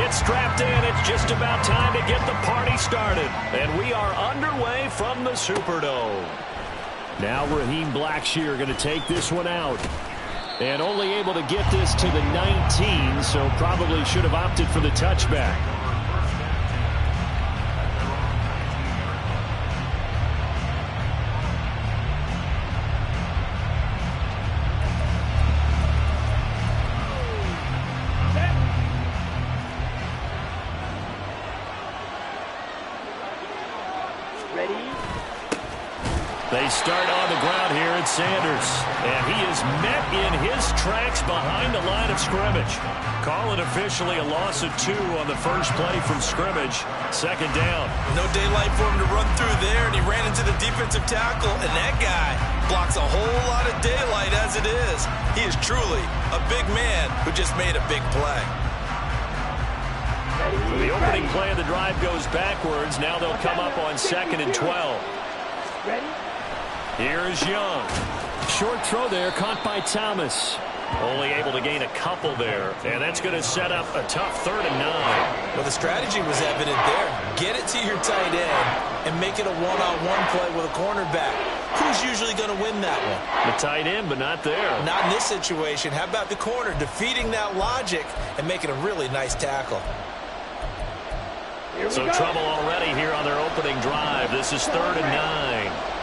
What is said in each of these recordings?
get strapped in. It's just about time to get the party started. And we are underway from the Superdome. Now Raheem Blackshear going to take this one out. And only able to get this to the 19, so probably should have opted for the touchback. They start on the ground here at Sanders. And he is met in his tracks behind the line of scrimmage. Call it officially a loss of 2 on the first play from scrimmage. Second down. No daylight for him to run through there, and he ran into the defensive tackle, and that guy blocks a whole lot of daylight as it is. He is truly a big man who just made a big play. So the opening play of the drive goes backwards. Now they'll come up on 2nd and 12. Ready? Here is Young. Short throw there, caught by Thomas. Only able to gain a couple there. And that's going to set up a tough 3rd and 9. Well, the strategy was evident there. Get it to your tight end and make it a one-on-one play with a cornerback. Who's usually going to win that one? The tight end, but not there. Not in this situation. How about the corner defeating that logic and making a really nice tackle? So trouble already here on their opening drive. This is 3rd and 9.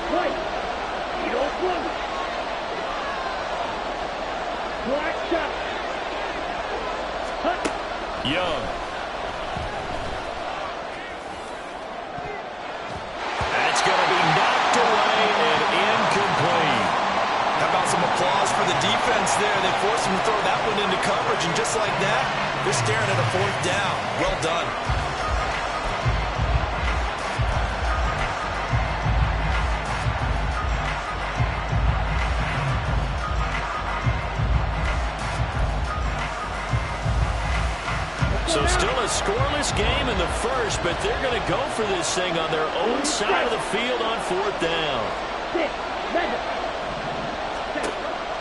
Right. You don't close. Black shot. Young. That's going to be knocked away and incomplete. How about some applause for the defense there? They forced him to throw that one into coverage, and just like that, they're staring at a 4th down. Well done. So still a scoreless game in the first, but they're going to go for this thing on their own side of the field on 4th down.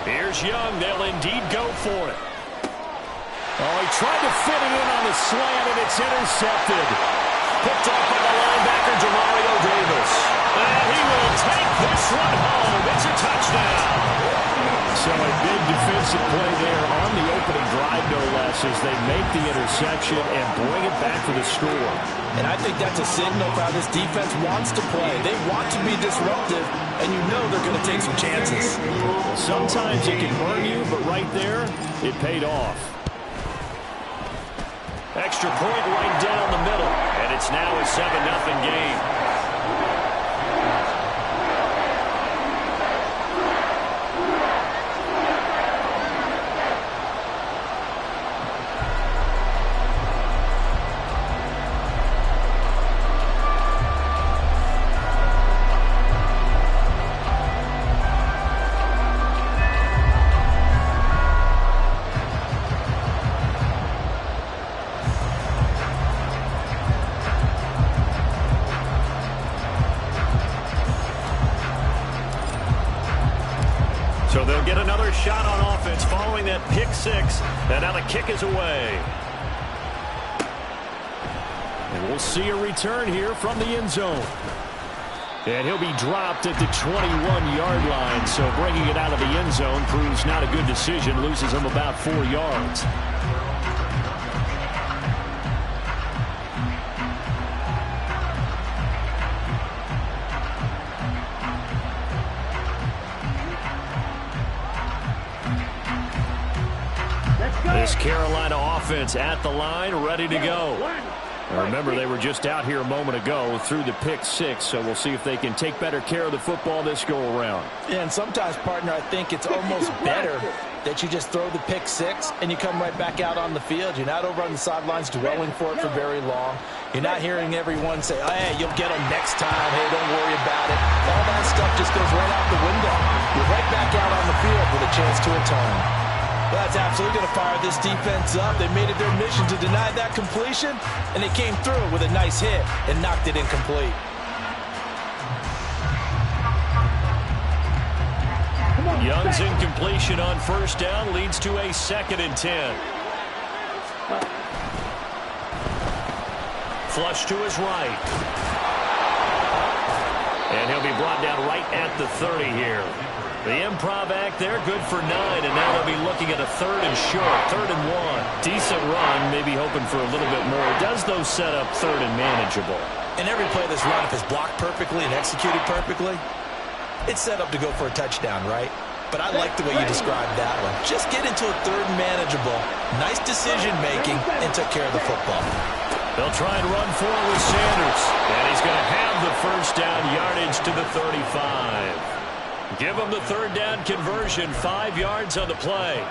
Here's Young. They'll indeed go for it. Oh, he tried to fit it in on the slant, and it's intercepted. Picked off by the linebacker, Demario Davis. And he will take this one home. It's a touchdown. So a big defensive play there on the opening drive, no less, as they make the interception and bring it back for the score. And I think that's a signal for how this defense wants to play. They want to be disruptive, and you know they're going to take some chances. Sometimes it can burn you, but right there, it paid off. Extra point right down the middle, and it's now a 7-0 game. So they'll get another shot on offense following that pick 6. And now the kick is away. And we'll see a return here from the end zone. And he'll be dropped at the 21-yard line. So bringing it out of the end zone proves not a good decision. Loses him about 4 yards. This Carolina offense at the line, ready to go. Now remember, they were just out here a moment ago through the pick 6, so we'll see if they can take better care of the football this go-around. Yeah, and sometimes, partner, I think it's almost better that you just throw the pick 6 and you come right back out on the field. You're not over on the sidelines dwelling for it for very long. You're not hearing everyone say, oh, hey, you'll get them next time. Hey, don't worry about it. All that stuff just goes right out the window. You're right back out on the field with a chance to atone. Well, that's absolutely going to fire this defense up. They made it their mission to deny that completion, and they came through with a nice hit and knocked it incomplete. Come on. Young's incompletion on first down leads to a 2nd and 10. Flush to his right. And he'll be brought down right at the 30 here. The improv act there, good for 9, and now they'll be looking at a 3rd and short, 3rd and 1. Decent run, maybe hoping for a little bit more. Does those set up 3rd and manageable? And every play that's run, if it's blocked perfectly and executed perfectly, it's set up to go for a touchdown, right? But I like the way you described that one. Just get into a 3rd and manageable, nice decision-making, and took care of the football. They'll try and run forward with Sanders. And he's going to have the first down yardage to the 35. Give him the 3rd down conversion, 5 yards on the play.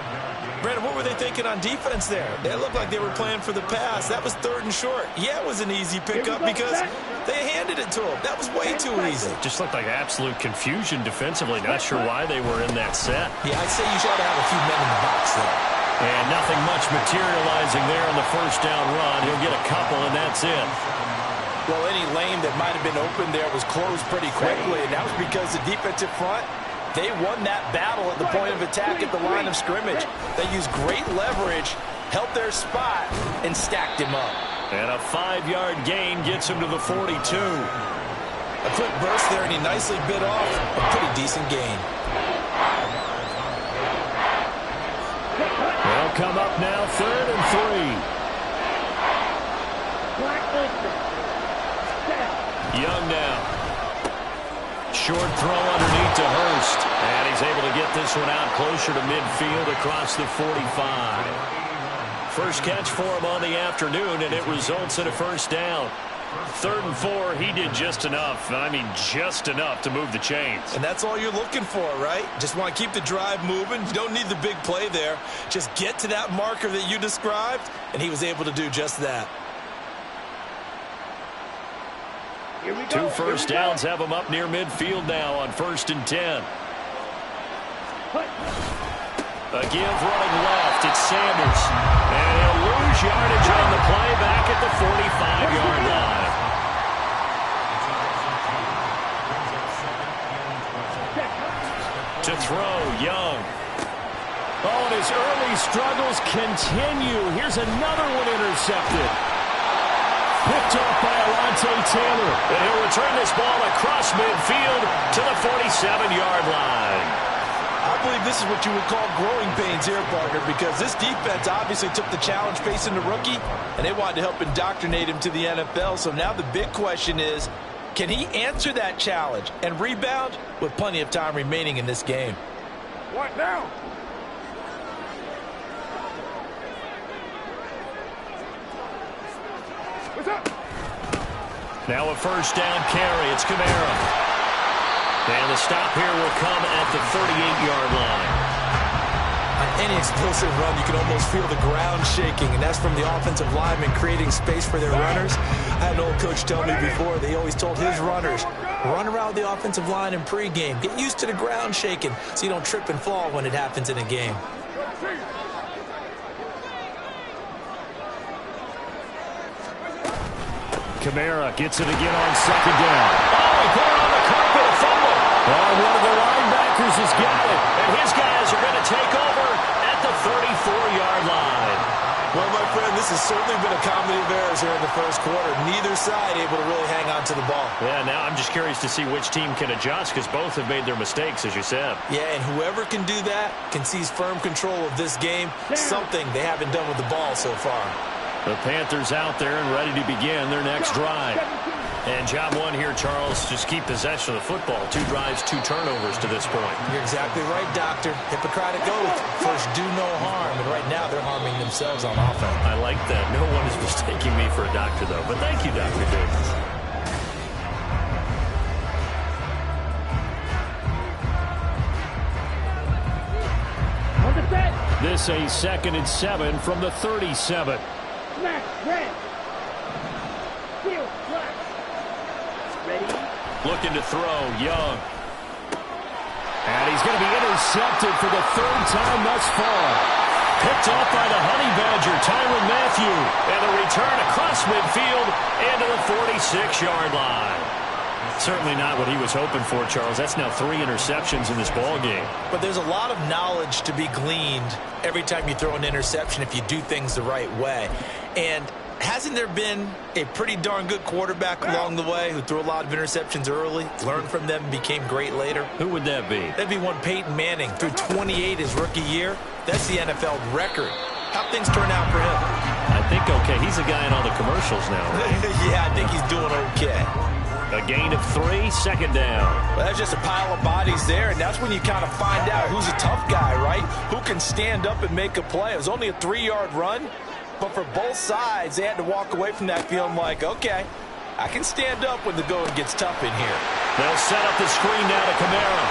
Brandon, what were they thinking on defense there? They looked like they were playing for the pass. That was 3rd and short. Yeah, it was an easy pickup because they handed it to him. That was way too easy. Just looked like absolute confusion defensively. Not sure why they were in that set. Yeah, I'd say you should have a few men in the box there. And nothing much materializing there on the first down run. He'll get a couple, and that's it. Well, any lane that might have been open there was closed pretty quickly, and that was because the defensive front, they won that battle at the point of attack at the line of scrimmage. They used great leverage, held their spot, and stacked him up. And a 5-yard gain gets him to the 42. A quick burst there, and he nicely bit off a pretty decent gain. They'll come up now, 3rd and 3. Young now. Short throw underneath to Hurst. And he's able to get this one out closer to midfield across the 45. First catch for him on the afternoon, and it results in a first down. 3rd and 4, he did just enough. I mean, just enough to move the chains. And that's all you're looking for, right? Just want to keep the drive moving. You don't need the big play there. Just get to that marker that you described, and he was able to do just that. 2 first downs have him up near midfield now on 1st and 10. A give running left. It's Sanders. And he'll lose yardage on the play back at the 45-yard line. To throw, Young. Oh, and his early struggles continue. Here's another one intercepted. Picked off by Alontae Taylor. And he'll return this ball across midfield to the 47-yard line. I believe this is what you would call growing pains here, partner, because this defense obviously took the challenge facing the rookie, and they wanted to help indoctrinate him to the NFL. So now the big question is, can he answer that challenge and rebound with plenty of time remaining in this game? What now? What's up? Now a first down carry. It's Kamara. And the stop here will come at the 38-yard line. On any explosive run, you can almost feel the ground shaking, and that's from the offensive linemen creating space for their runners. I had an old coach tell me before, they always told his runners, run around the offensive line in pregame. Get used to the ground shaking so you don't trip and fall when it happens in a game. Kamara gets it again on 2nd down. Oh, he put it on the carpet, a fumble. Oh, one of the linebackers has got it. And his guys are going to take over at the 34-yard line. Well, my friend, this has certainly been a comedy of errors here in the first quarter. Neither side able to really hang on to the ball. Yeah, now I'm just curious to see which team can adjust because both have made their mistakes, as you said. Yeah, and whoever can do that can seize firm control of this game, something they haven't done with the ball so far. The Panthers out there and ready to begin their next drive. And job one here, Charles, just keep possession of the football. 2 drives, 2 turnovers to this point. You're exactly right, Doctor. Hippocratic oath. First, do no harm. And right now, they're harming themselves on offense. I like that. No one is mistaking me for a doctor, though. But thank you, Dr. Davis. This a 2nd and 7 from the 37. Smash, red. Steel, black. Ready? Looking to throw, Young. And he's going to be intercepted for the 3rd time thus far. Picked off by the Honey Badger, Tyrann Mathieu. And a return across midfield into the 46-yard line. Certainly not what he was hoping for, Charles. That's now 3 interceptions in this ball game. But there's a lot of knowledge to be gleaned every time you throw an interception if you do things the right way. And hasn't there been a pretty darn good quarterback along the way who threw a lot of interceptions early, learned from them, and became great later? Who would that be? That'd be one Peyton Manning. Threw 28 his rookie year. That's the NFL record. How'd things turn out for him? I think okay. He's a guy in all the commercials now, right? Yeah, I think he's doing okay. A gain of 3, second down. Well, that's just a pile of bodies there, and that's when you kind of find out who's a tough guy, right? Who can stand up and make a play. It was only a 3-yard run, but for both sides, they had to walk away from that feeling like, okay, I can stand up when the going gets tough in here. They'll set up the screen now to Kamara.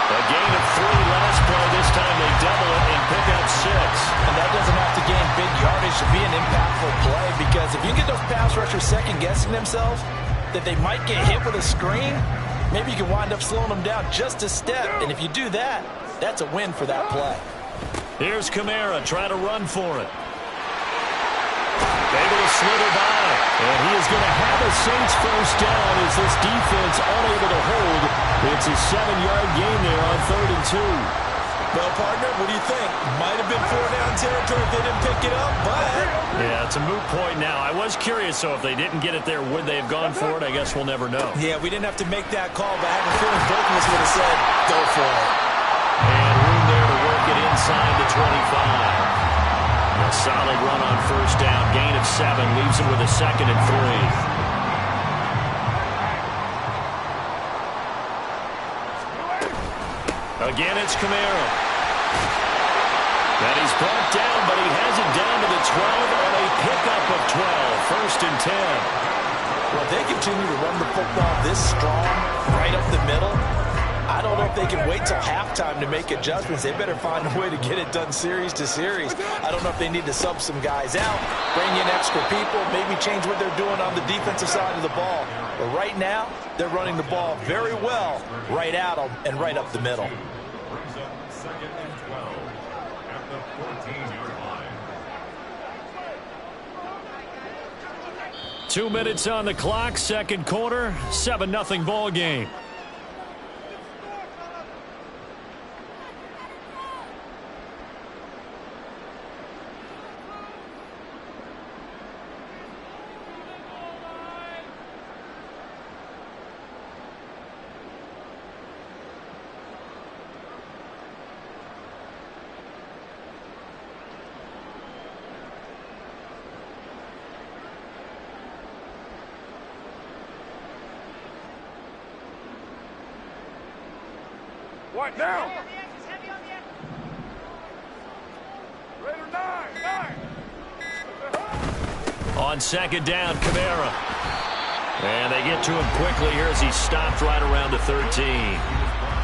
A gain of 3 last play. This time they double it and pick up 6. And that doesn't have to gain big yardage to be an impactful play, because if you get those pass rushers second-guessing themselves that they might get hit with a screen, maybe you can wind up slowing them down just a step. And if you do that, that's a win for that play. Here's Kamara trying to run for it. Able to slither by. And he is going to have a Saints first down as this defense unable to hold. It's a 7-yard gain there on 3rd and 2. Well, partner, what do you think? Might have been 4-down territory if they didn't pick it up, but... Yeah, it's a moot point now. I was curious, so if they didn't get it there, would they have gone for it? I guess we'll never know. Yeah, we didn't have to make that call, but I have a feeling both of us would have said, go for it. And room there to work it inside the 25. A solid run on first down. Gain of 7 leaves him with a 2nd and 3. Again, it's Kamara. And he's brought down, but he has it down to the 12 on a pickup of 12. 1st and 10. Well, if they continue to run the football this strong, right up the middle, I don't know if they can wait till halftime to make adjustments. They better find a way to get it done series to series. I don't know if they need to sub some guys out, bring in extra people, maybe change what they're doing on the defensive side of the ball. But right now, they're running the ball very well right at them and right up the middle. 2 minutes on the clock, second quarter, 7-0 ball game. What now? Raider 9. On second down, Kamara. And they get to him quickly here as he stopped right around the 13.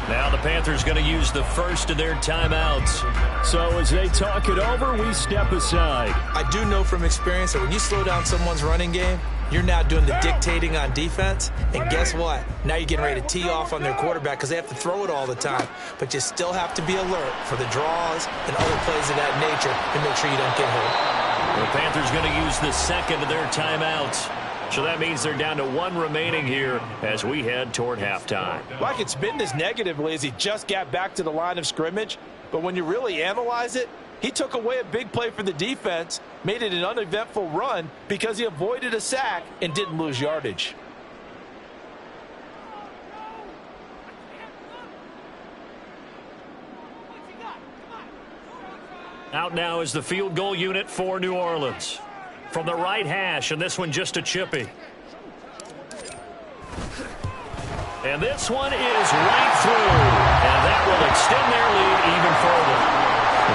Now the Panthers going to use the first of their timeouts. So as they talk it over, we step aside. I do know from experience that when you slow down someone's running game, you're now doing the dictating on defense. And guess what? Now you're getting ready to tee off on their quarterback because they have to throw it all the time. But you still have to be alert for the draws and other plays of that nature and make sure you don't get hurt. The Panthers going to use the second of their timeouts. So that means they're down to 1 remaining here as we head toward halftime. Well, I could spin this negatively as he just got back to the line of scrimmage. But when you really analyze it, he took away a big play for the defense, made it an uneventful run because he avoided a sack and didn't lose yardage. Out now is the field goal unit for New Orleans. From the right hash, and this one just a chippy. And this one is right through. And that will extend their lead even further.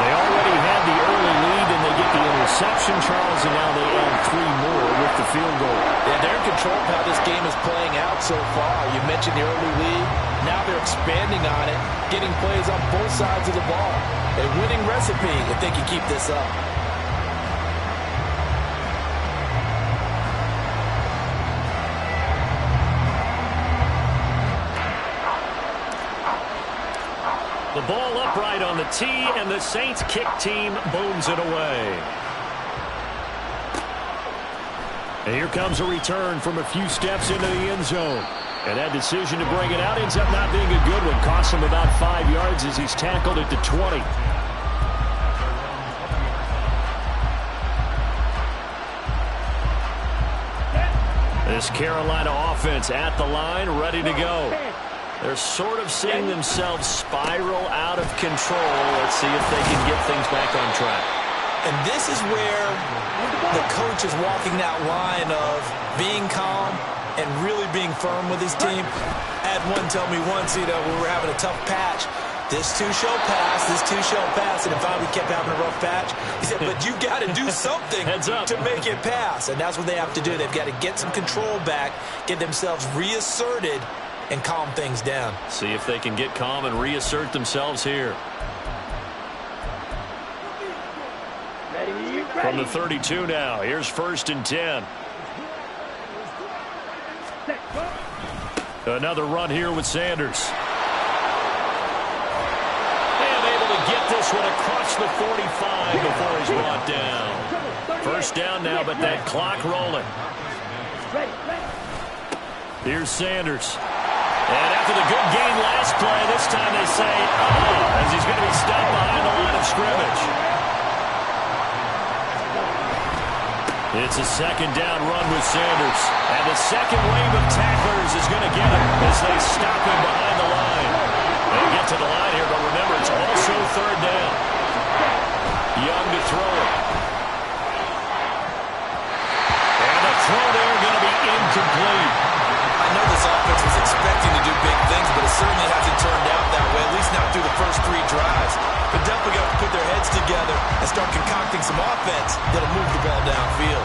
They already had the early lead, and they get the interception, Charles, and now they add 3 more with the field goal. Yeah, they're in control of how this game is playing out so far. You mentioned the early lead. Now they're expanding on it, getting plays on both sides of the ball. A winning recipe if they can keep this up. The ball upright on the tee, and the Saints kick team booms it away. And here comes a return from a few steps into the end zone. And that decision to bring it out ends up not being a good one. Costs him about 5 yards as he's tackled at the 20. This Carolina offense at the line, ready to go. They're sort of seeing themselves spiral out of control. Let's see if they can get things back on track. And this is where the coach is walking that line of being calm and really being firm with his team. I had one tell me once, when we were having a tough patch, this too shall pass, this too shall pass, and if we kept having a rough patch, he said, but you got to do something to make it pass. And that's what they have to do. They've got to get some control back, get themselves reasserted, and calm things down. See if they can get calm and reassert themselves here. From the 32 now, here's 1st and 10. Another run here with Sanders. And able to get this one across the 45 before he's brought down. 1st down now, but that clock rolling. Here's Sanders. And after the good gain last play, this time they say, as he's going to be stopped behind the line of scrimmage. It's a 2nd down run with Sanders. And the second wave of tacklers is going to get him as they stop him behind the line. They get to the line here, but remember, it's also 3rd down. Young to throw it. And the throw there going to be incomplete. I know this offense was expecting to do big things, but it certainly hasn't turned out that way, at least not through the first 3 drives. But definitely got to put their heads together and start concocting some offense that'll move the ball downfield.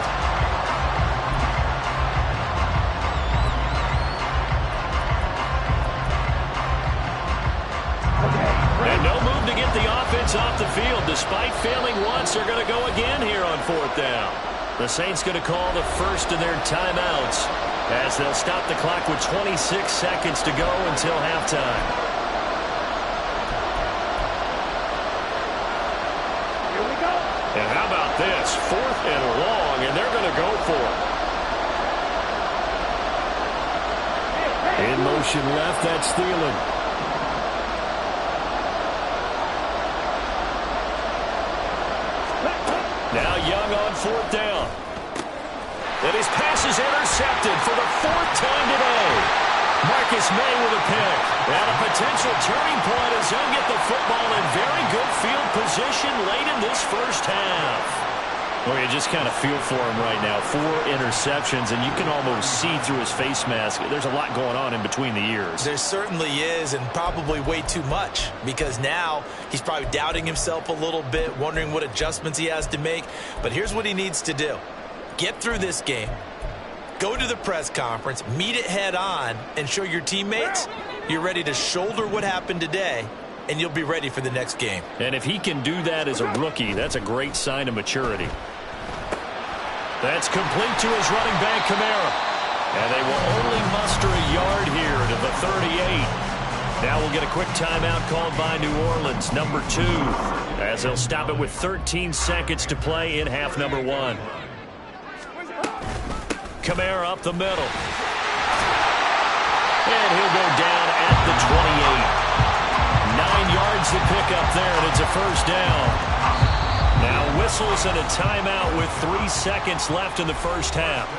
And no move to get the offense off the field. Despite failing once, they're going to go again here on 4th down. The Saints going to call the first of their timeouts as they'll stop the clock with 26 seconds to go until halftime. Here we go. And how about this? 4th and long, and they're going to go for it. In motion left, that's Thielen. Now Young on 4th down. And his pass is intercepted for the 4th time today. Marcus May with a pick. And a potential turning point as he'll get the football in very good field position late in this first half. Well, you just kind of feel for him right now. 4 interceptions, and you can almost see through his face mask. There's a lot going on in between the ears. There certainly is, and probably way too much, because now he's probably doubting himself a little bit, wondering what adjustments he has to make. But here's what he needs to do. Get through this game, go to the press conference, meet it head on, and show your teammates you're ready to shoulder what happened today, and you'll be ready for the next game. And if he can do that as a rookie, that's a great sign of maturity. That's complete to his running back, Kamara. And they will only muster a yard here to the 38. Now we'll get a quick timeout called by New Orleans, number 2, as they'll stop it with 13 seconds to play in half number 1. Kamara up the middle. And he'll go down at the 28. 9 yards to pick up there, and it's a 1st down. Now whistles and a timeout with 3 seconds left in the first half.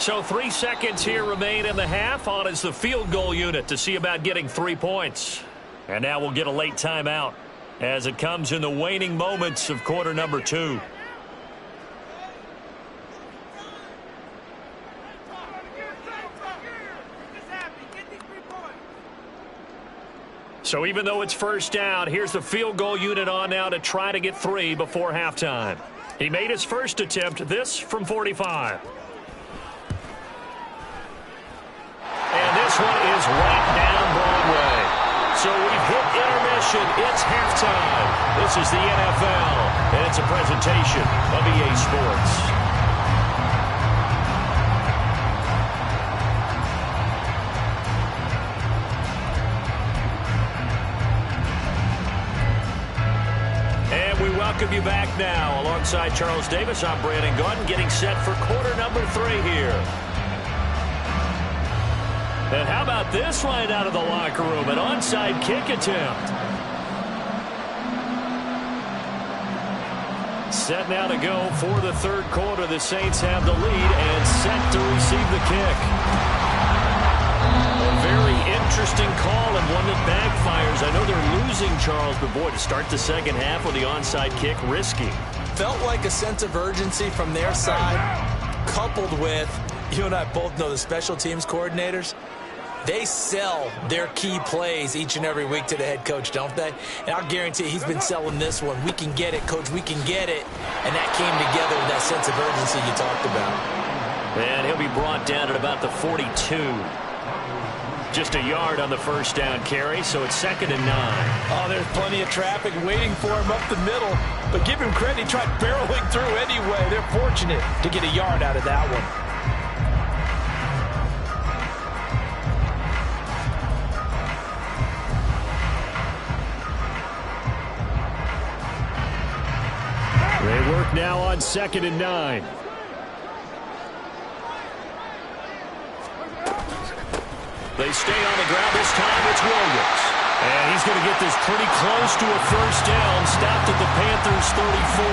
So 3 seconds here remain in the half. On is the field goal unit to see about getting 3 points. And now we'll get a late timeout as it comes in the waning moments of quarter number 2. So even though it's 1st down, here's the field goal unit on now to try to get 3 before halftime. He made his first attempt, this from 45. And this one is right down Broadway. So we've hit intermission. It's halftime. This is the NFL, and it's a presentation of EA Sports. welcome you back now. Alongside Charles Davis, I'm Brandon Gaudin, getting set for quarter number 3 here. And how about this line out of the locker room? An onside kick attempt. Set now to go for the third quarter. The Saints have the lead and set to receive the kick. A very interesting call and one that backfires. I know they're losing, Charles, but boy, to start the second half with the onside kick, risky. Felt like a sense of urgency from their side, coupled with, you and I both know the special teams coordinators, they sell their key plays each and every week to the head coach, don't they? And I'll guarantee he's been selling this one. We can get it, coach, we can get it. And that came together with that sense of urgency you talked about. And he'll be brought down at about the 42. Just a yard on the first down carry, so it's 2nd and 9. Oh, there's plenty of traffic waiting for him up the middle. But give him credit, he tried barreling through anyway. They're fortunate to get a yard out of that one. They work now on 2nd and 9. They stay on the ground this time. It's Williams. And he's going to get this pretty close to a first down. Stopped at the Panthers' 34.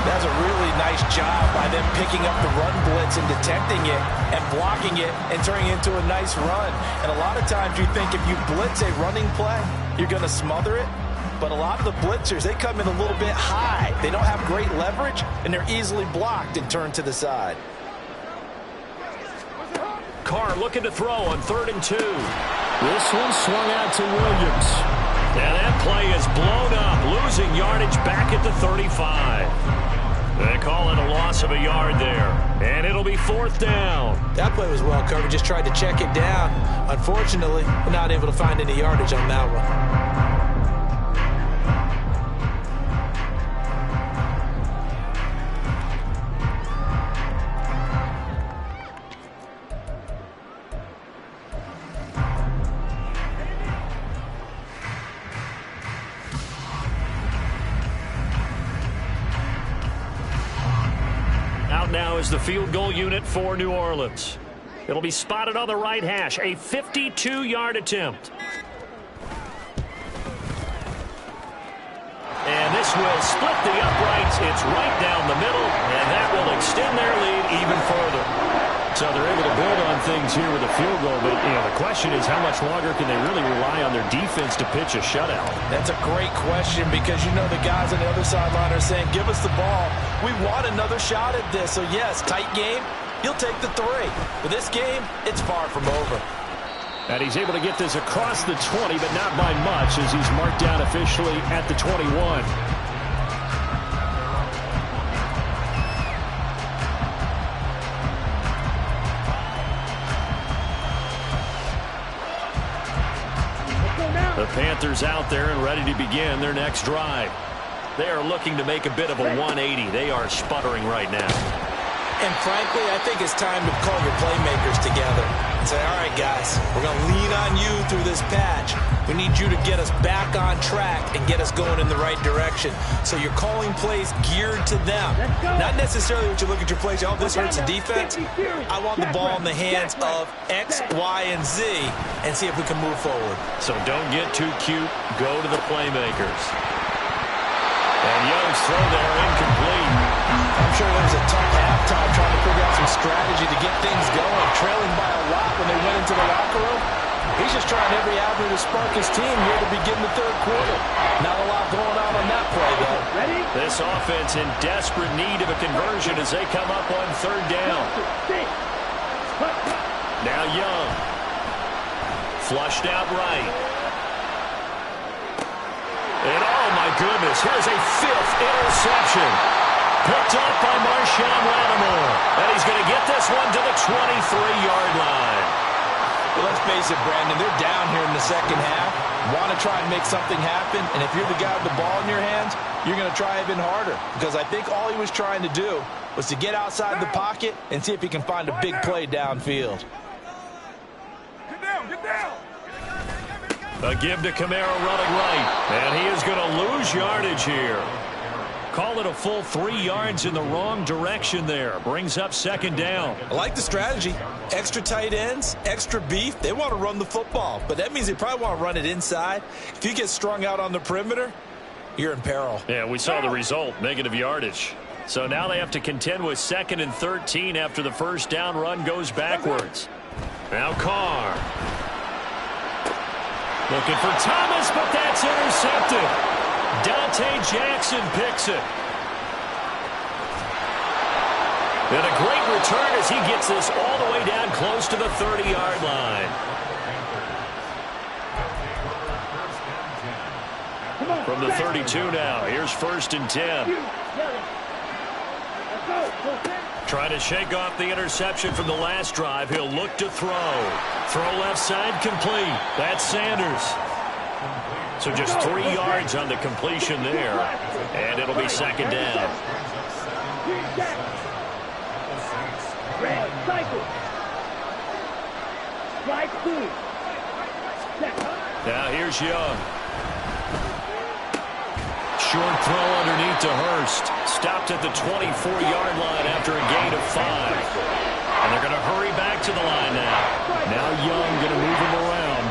That's a really nice job by them picking up the run blitz and detecting it and blocking it and turning it into a nice run. And a lot of times you think if you blitz a running play, you're going to smother it. But a lot of the blitzers, they come in a little bit high. They don't have great leverage, and they're easily blocked and turned to the side. Carr looking to throw on 3rd and 2. This one swung out to Williams. And that play is blown up, losing yardage back at the 35. They call it a loss of a yard there. And it'll be 4th down. That play was well covered, just tried to check it down. Unfortunately, we're not able to find any yardage on that one. Now is the field goal unit for New Orleans. It'll be spotted on the right hash. A 52-yard attempt. And this will split the uprights. It's right down the middle, and that will extend their lead even further. So they're able to build on things here with a field goal, but the question is how much longer can they really rely on their defense to pitch a shutout? That's a great question because you know the guys on the other sideline are saying, give us the ball. We want another shot at this. So, yes, tight game, you'll take the 3. But this game, it's far from over. And he's able to get this across the 20, but not by much as he's marked down officially at the 21. The Panthers out there and ready to begin their next drive. They are looking to make a bit of a 180. They are sputtering right now. And frankly, I think it's time to call your playmakers together and say, all right, guys, we're going to lean on you through this patch. We need you to get us back on track and get us going in the right direction. So you're calling plays geared to them. Not necessarily what you look at your plays, oh, this hurts the defense. I want the ball in the hands of X, Y, and Z and see if we can move forward. So don't get too cute. Go to the playmakers. And Young's throw there incomplete. I'm sure there was a tough halftime trying to figure out some strategy to get things going. Trailing by a lot when they went into the locker room. He's just trying every avenue to spark his team here to begin the 3rd quarter. Not a lot going on that play, though. Ready? This offense in desperate need of a conversion as they come up on 3rd down. Now Young. Flushed out right. And oh my goodness, here's a 5th interception. Picked up by Marshawn Lattimore. And he's going to get this one to the 23-yard line. Well, let's face it, Brandon, they're down here in the second half. Want to try and make something happen, and if you're the guy with the ball in your hands, you're going to try even harder. Because I think all he was trying to do was to get outside the pocket and see if he can find a big play downfield. Get down, get down. A give to Kamara running right. And he is going to lose yardage here. Call it a full 3 yards in the wrong direction there. Brings up second down. I like the strategy. Extra tight ends, extra beef. They want to run the football, but that means they probably want to run it inside. If you get strung out on the perimeter, you're in peril. Yeah, we saw the result, negative yardage. So now they have to contend with 2nd and 13 after the first down run goes backwards. Now Carr. Looking for Thomas, but that's intercepted. Dante Jackson picks it. And a great return as he gets this all the way down close to the 30-yard line. From the 32 now, here's 1st and 10. Trying to shake off the interception from the last drive. He'll look to throw. Throw left side complete. That's Sanders. So just 3 yards on the completion there. And it'll be second down. Now here's Young. Short throw underneath to Hurst. Stopped at the 24-yard line after a gain of 5. And they're going to hurry back to the line now. Now Young going to move him around.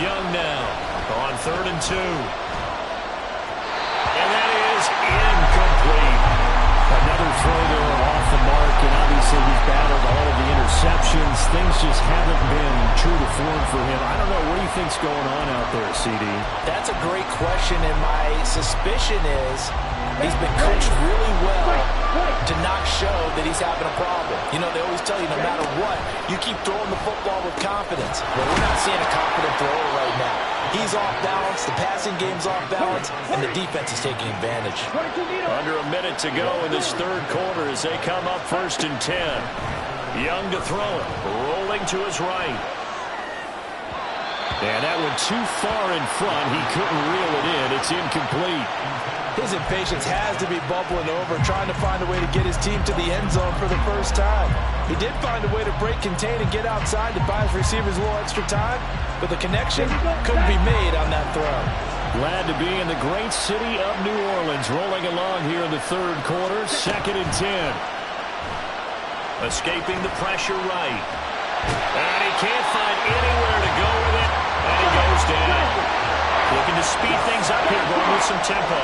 Young now on 3rd and 2. And that is incomplete. Another throw there off the mark, and obviously he's battled all of the interceptions. Things just haven't been true to form for him. I don't know. What do you think's going on out there, CD? That's a great question, and my suspicion is he's been coached really well to not show that he's having a problem. You know, they always tell you no matter what, you keep throwing the football with confidence. Well, we're not seeing a confident thrower right now. He's off balance, the passing game's off balance, and the defense is taking advantage. Under a minute to go in this 3rd quarter as they come up 1st and 10. Young to throw it, rolling to his right. And that went too far in front. He couldn't reel it in. It's incomplete. His impatience has to be bubbling over, trying to find a way to get his team to the end zone for the first time. He did find a way to break, contain, and get outside to buy his receivers a little extra time, but the connection couldn't be made on that throw. Glad to be in the great city of New Orleans, rolling along here in the 3rd quarter, 2nd and 10. Escaping the pressure right. And he can't find anywhere to go with it, and he goes down. Looking to speed things up here, going with some tempo.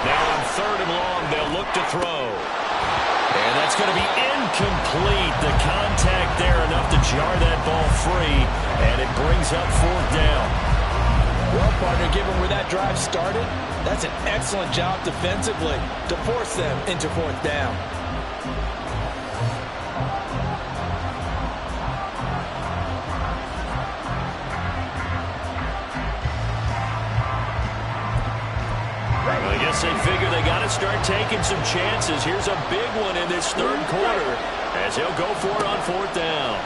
Now on 3rd and long, they'll look to throw. And that's going to be incomplete. The contact there enough to jar that ball free, and it brings up 4th down. Well, partner, given where that drive started, that's an excellent job defensively to force them into 4th down. I guess they figure they got to start taking some chances. Here's a big one in this 3rd quarter as he'll go for it on 4th down.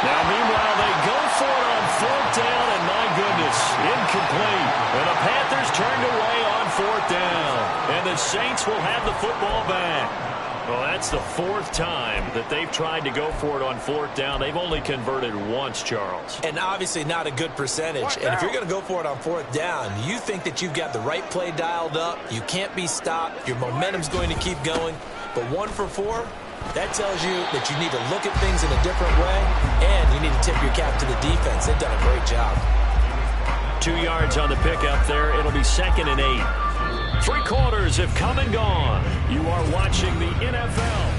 Now, meanwhile, they go for it on 4th down, and my goodness, incomplete. And the Panthers turned away on 4th down, and the Saints will have the football back. Well, that's the 4th time that they've tried to go for it on 4th down. They've only converted once, Charles. And obviously not a good percentage. And if you're going to go for it on 4th down, you think that you've got the right play dialed up. You can't be stopped. Your momentum's going to keep going. But 1 for 4, that tells you that you need to look at things in a different way, and you need to tip your cap to the defense. They've done a great job. 2 yards on the pickup there. It'll be 2nd and 8. 3 quarters have come and gone. You are watching the NFL.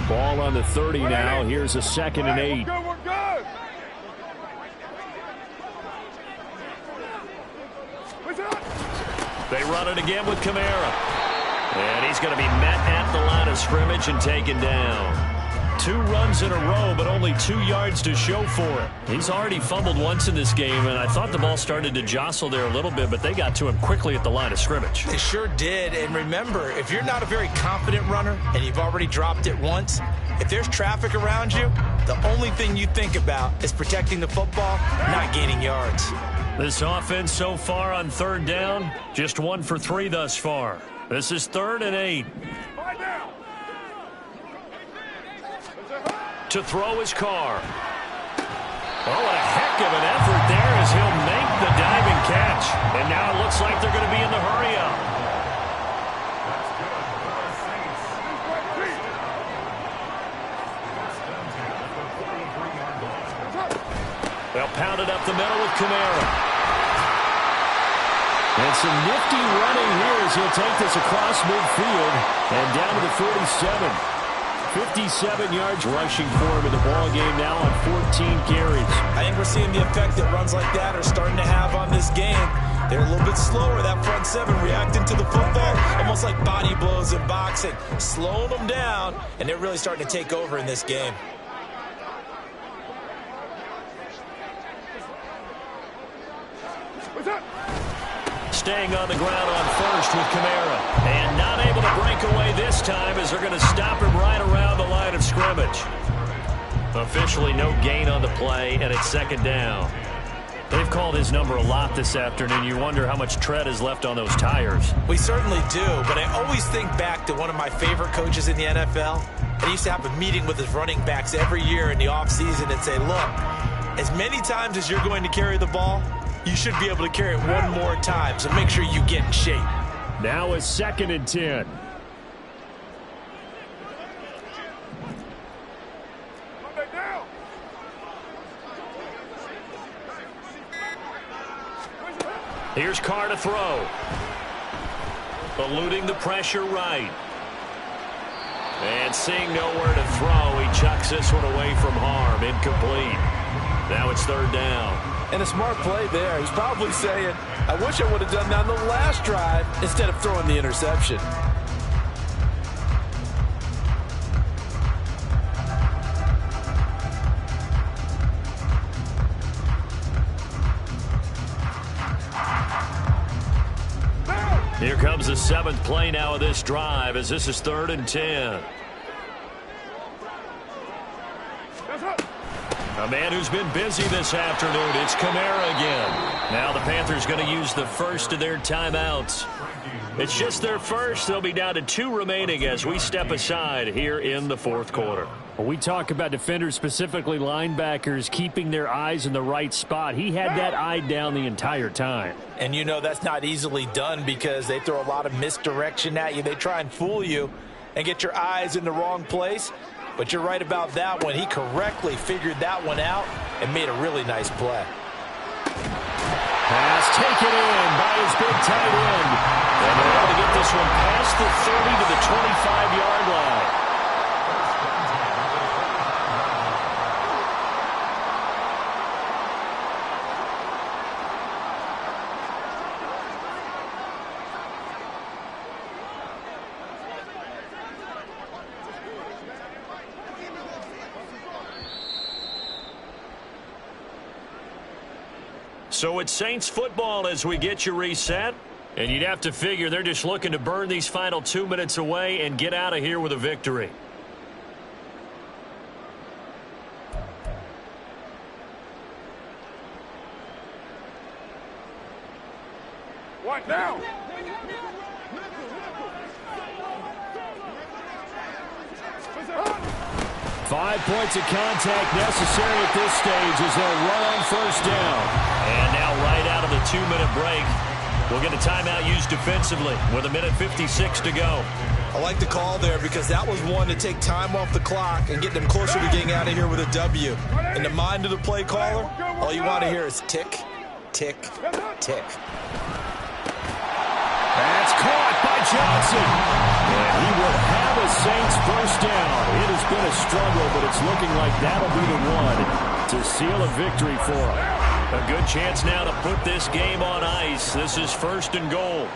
Ball on the 30 now. Here's a 2nd and 8. We're good. They run it again with Kamara. And he's going to be met at the line of scrimmage and taken down. 2 runs in a row, but only 2 yards to show for it. He's already fumbled once in this game, and I thought the ball started to jostle there a little bit, but they got to him quickly at the line of scrimmage. They sure did, and remember, if you're not a very confident runner and you've already dropped it once, if there's traffic around you, the only thing you think about is protecting the football, not gaining yards. This offense so far on 3rd down, just 1 for 3 thus far. This is 3rd and 8. To throw his car. Oh, what a heck of an effort there as he'll make the diving catch. And now it looks like they're going to be in the hurry-up. They'll pound it up the middle with Kamara. And some nifty running here as he'll take this across midfield and down to the 47. 57 yards rushing for him in the ball game now on 14 carries. I think we're seeing the effect that runs like that are starting to have on this game. They're a little bit slower, that front 7, reacting to the football, almost like body blows in boxing, slowing them down, and they're really starting to take over in this game. Staying on the ground on 1st with Kamara. And not able to break away this time as they're going to stop him right around the line of scrimmage. Officially no gain on the play, and it's 2nd down. They've called his number a lot this afternoon. You wonder how much tread is left on those tires. We certainly do, but I always think back to one of my favorite coaches in the NFL. He used to have a meeting with his running backs every year in the offseason and say, look, as many times as you're going to carry the ball, you should be able to carry it one more time, so make sure you get in shape. Now it's 2nd and 10. Here's Carr to throw. Eluding the pressure right. And seeing nowhere to throw, he chucks this one away from harm. Incomplete. Now it's 3rd down. And a smart play there. He's probably saying, I wish I would have done that on the last drive instead of throwing the interception. Here comes the 7th play now of this drive as this is 3rd and 10. A man who's been busy this afternoon, it's Kamara again. Now the Panthers going to use the first of their timeouts. It's just their first. They'll be down to 2 remaining as we step aside here in the 4th quarter. Well, we talk about defenders, specifically linebackers, keeping their eyes in the right spot. He had that eye down the entire time. And you know that's not easily done because they throw a lot of misdirection at you. They try and fool you and get your eyes in the wrong place. But you're right about that one. He correctly figured that one out and made a really nice play. Pass taken in by his big tight end. And they're able to get this one past the 30 to the 25-yard line. So it's Saints football as we get you reset. And you'd have to figure they're just looking to burn these final 2 minutes away and get out of here with a victory. What now? 5 points of contact necessary at this stage as they'll run on 1st down. And now right out of the 2-minute break, we'll get a timeout used defensively with 1:56 to go. I like the call there because that was one to take time off the clock and get them closer to getting out of here with a W. In the mind of the play caller, all you want to hear is tick, tick, tick. That's caught by Johnson. And he will have a Saints 1st down. It has been a struggle, but it's looking like that'll be the one to seal a victory for him. A good chance now to put this game on ice. This is 1st and goal.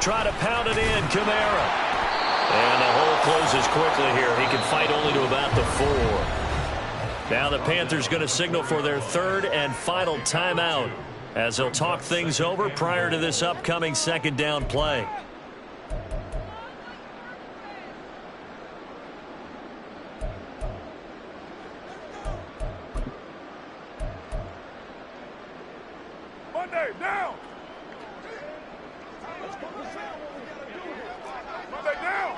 Try to pound it in, Kamara. And the hole closes quickly here. He can fight only to about the 4. Now the Panthers going to signal for their third and final timeout as they'll talk things over prior to this upcoming second down play. Monday, down! Monday, down!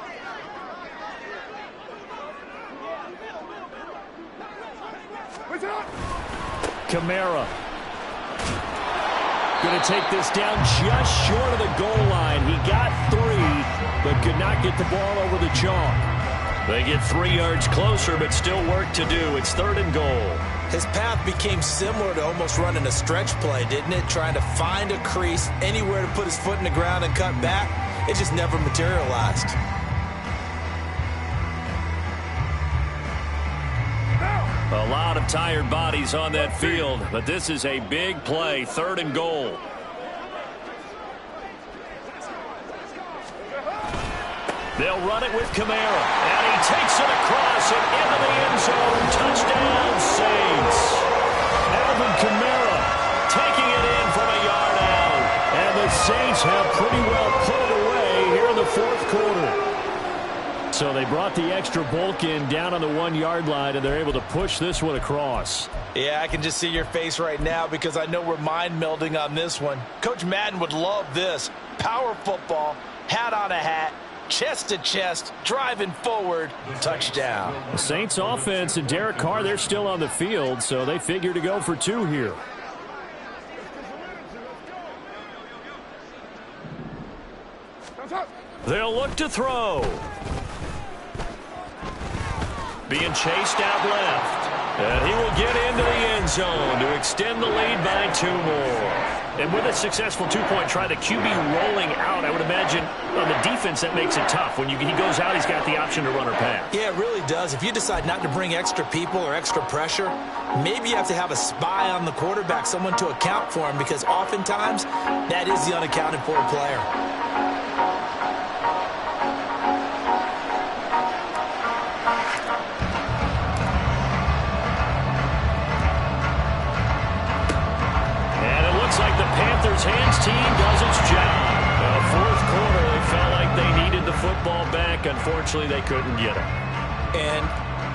Kamara. Going to take this down just short of the goal line. He got 3, but could not get the ball over the chalk. They get 3 yards closer, but still work to do. It's 3rd and goal. His path became similar to almost running a stretch play, didn't it? Trying to find a crease, anywhere to put his foot in the ground and cut back. It just never materialized. A lot of tired bodies on that field, but this is a big play, 3rd and goal. They'll run it with Kamara, and he takes it across and into the end zone. Touchdown, Saints. Alvin Kamara taking it in from a yard out, and the Saints have pretty well put it away here in the 4th quarter. So they brought the extra bulk in down on the 1-yard line, and they're able to push this one across. Yeah, I can just see your face right now because I know we're mind melding on this one. Coach Madden would love this. Power football, hat on a hat, chest to chest, driving forward, touchdown. The Saints offense and Derek Carr, they're still on the field, so they figure to go for 2 here. They'll look to throw. Being chased out left. And he will get into the end zone to extend the lead by 2 more. And with a successful 2-point try, the QB rolling out, I would imagine on the defense that makes it tough. When he goes out, he's got the option to run or pass. Yeah, it really does. If you decide not to bring extra people or extra pressure, maybe you have to have a spy on the quarterback, someone to account for him, because oftentimes that is the unaccounted for player. Like the Panthers' hands team does its job. 4th quarter, they felt like they needed the football back. Unfortunately, they couldn't get it. And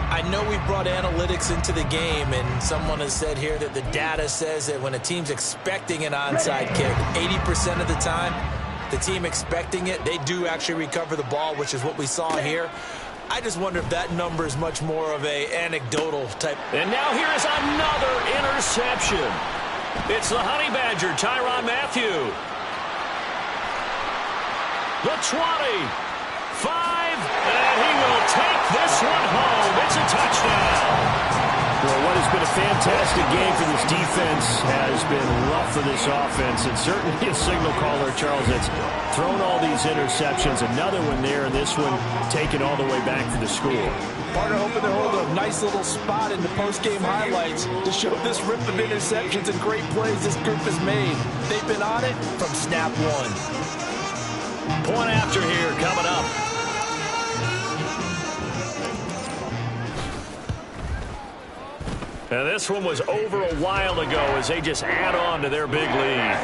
I know we brought analytics into the game, and someone has said here that the data says that when a team's expecting an onside kick, 80% of the time, the team expecting it, they do actually recover the ball, which is what we saw here. I just wonder if that number is much more of a anecdotal type. And now here is another interception. It's the Honey Badger, Tyrann Mathieu. The 20, 5, and he will take this one home. It's a touchdown. Well, what has been a fantastic game for this defense has been rough for this offense, and certainly a signal caller, Charles, that's thrown all these interceptions. Another one there, and this one taken all the way back for the score. Partner hoping to hold a nice little spot in the post-game highlights to show this rip of interceptions and great plays this group has made. They've been on it from snap 1. Point after here coming up. And this one was over a while ago as they just add on to their big lead.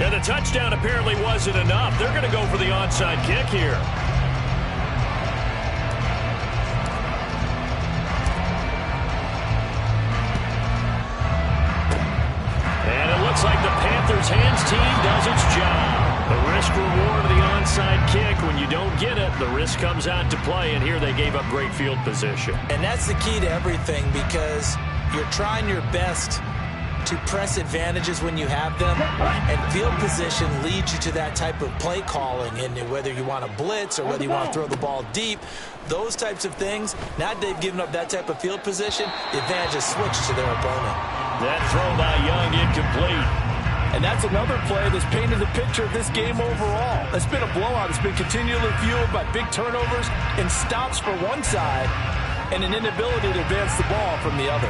And the touchdown apparently wasn't enough. They're going to go for the onside kick here. And it looks like the Panthers' hands team does its job. The risk-reward of the onside kick. When you don't get it, the risk comes out to play, and here they gave up great field position. And that's the key to everything, because you're trying your best to press advantages when you have them, and field position leads you to that type of play calling, and whether you want to blitz or whether you want to throw the ball deep, those types of things. Now that they've given up that type of field position, the advantage is switched to their opponent. That throw by Young incomplete. And that's another play that's painted the picture of this game overall. It's been a blowout. It's been continually fueled by big turnovers and stops for one side and an inability to advance the ball from the other.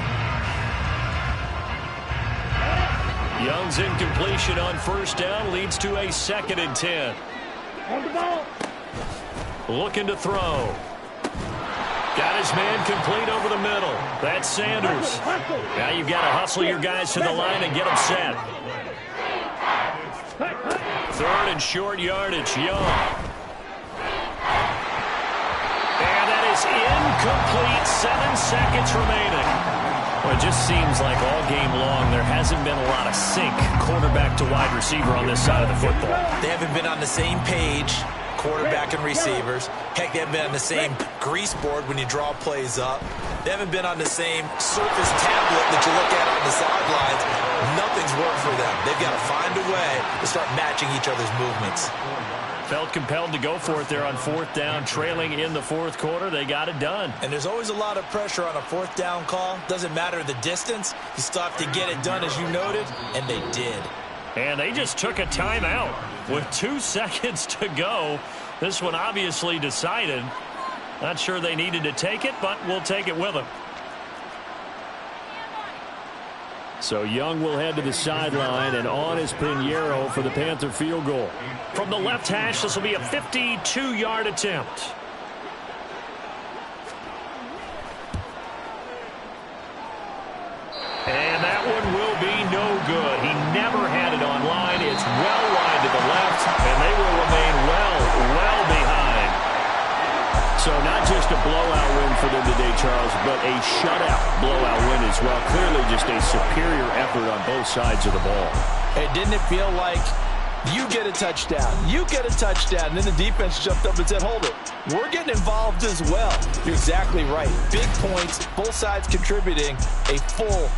Young's incompletion on first down leads to a 2nd and 10. On the ball. Looking to throw. Got his man complete over the middle. That's Sanders. Now you've got to hustle your guys to the line and get them set. 3rd and short yardage, Young. And that is incomplete. 7 seconds remaining. Well, it just seems like all game long there hasn't been a lot of sync quarterback to wide receiver on this side of the football. They haven't been on the same page, quarterback and receivers. Heck, they haven't been on the same grease board when you draw plays up. They haven't been on the same surface tablet that you look at on the sidelines. Nothing's worked for them. They've got to find a way to start matching each other's movements. Felt compelled to go for it there on 4th down, trailing in the 4th quarter. They got it done. And there's always a lot of pressure on a 4th down call. Doesn't matter the distance. You still have to get it done, as you noted, and they did. And they just took a timeout with 2 seconds to go. This one obviously decided. Not sure they needed to take it, but we'll take it with them. So Young will head to the sideline, and on is Pinheiro for the Panther field goal. From the left hash, this will be a 52-yard attempt. And that one will be no good. He never had it on line. It's well wide to the left, and they will remain well behind. So not just a blowout win for them today, Charles, but a shutout blowout win as well. Clearly just a superior effort on both sides of the ball. Hey, didn't it feel like you get a touchdown, you get a touchdown, and then the defense jumped up and said, hold it, we're getting involved as well. You're exactly right. Big points, both sides contributing, a full